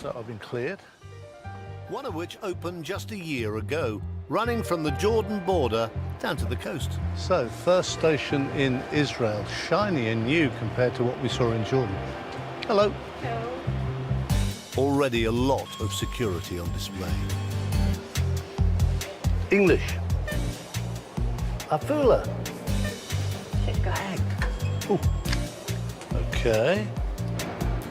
that have been cleared. One of which opened just a year ago, running from the Jordan border down to the coast. So, first station in Israel, shiny and new compared to what we saw in Jordan. Hello. Hello. Already a lot of security on display. English. Afula. Hag. Okay.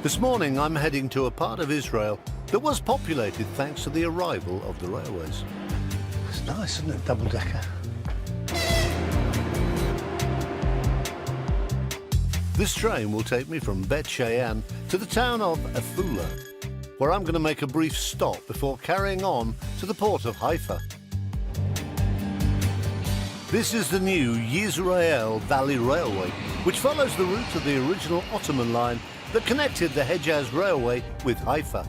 This morning I'm heading to a part of Israel that was populated thanks to the arrival of the railways. It's nice, isn't it? Double-decker. This train will take me from Beit Shean to the town of Afula, where I'm going to make a brief stop before carrying on to the port of Haifa. This is the new Yzrael-dalen railway, which follows the route of the original Ottoman line that connected the Hijaz railway with Haifa.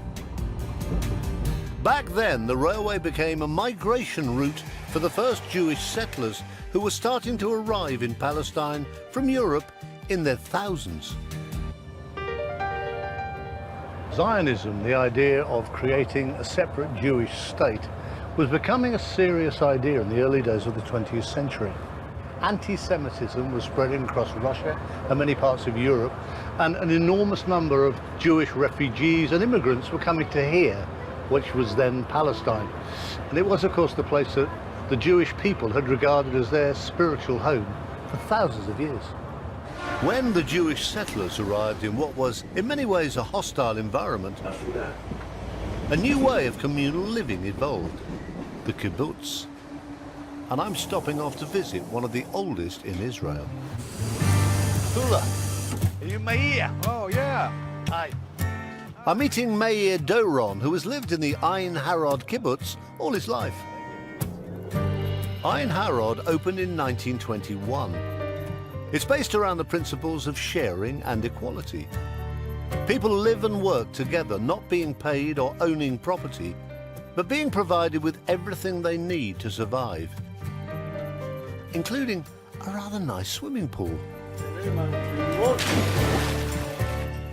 Back then, the railway became a migration route for the first Jewish settlers who were starting to arrive in Palestine from Europe in their thousands. Zionism, the idea of creating a separate Jewish state, was becoming a serious idea in the early days of the 20th century. Anti-Semitism was spreading across Russia and many parts of Europe, and an enormous number of Jewish refugees and immigrants were coming to here, which was then Palestine. And it was, of course, the place that the Jewish people had regarded as their spiritual home for thousands of years. When the Jewish settlers arrived in what was, in many ways, a hostile environment, a new way of communal living evolved, the kibbuts. And I'm stopping off to visit one of the oldest in Israel. Hula, are you Meir? Oh, yeah. Hi. I'm meeting Meir Doron, who has lived in the Ein Harod kibbutz all his life. Ein Harod opened in 1921. It's based around the principles of sharing and equality. People live and work together, not being paid or owning property, but being provided with everything they need to survive, including a rather nice swimming pool.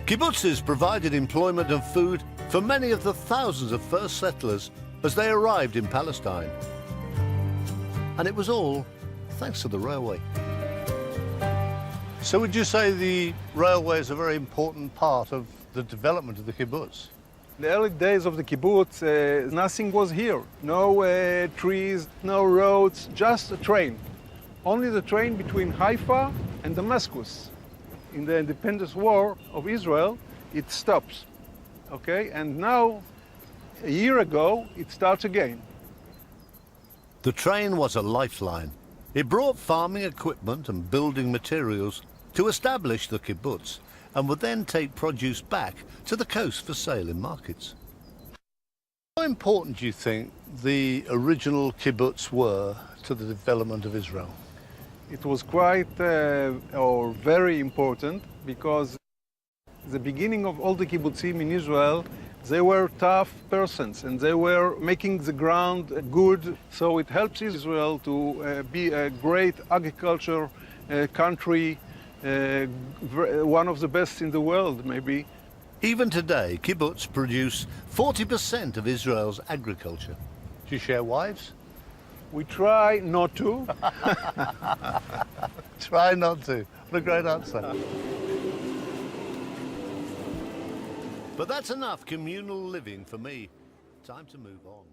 Kibbutzes provided employment and food for many of the thousands of first settlers as they arrived in Palestine. And it was all thanks to the railway. So would you say the railway is a very important part of the development of the kibbutz? The early days of the kibbutz, nothing was here. No trees, no roads, just a train. Only the train between Haifa and Damascus. In the independence war of Israel, it stops. Okay, and now, a year ago, it starts again. The train was a lifeline. It brought farming equipment and building materials to establish the kibbutz, and would then take produce back to the coast for sale in markets. How important do you think the original kibbutz were to the development of Israel? It was quite or very important because the beginning of all the kibbutzim in Israel, they were tough persons and they were making the ground good. So it helps Israel to be a great agriculture country, one of the best in the world, maybe. Even today, kibbutz produce 40% of Israel's agriculture. Do you share wives? We try not to. Try not to. What a great answer. But that's enough communal living for me. Time to move on.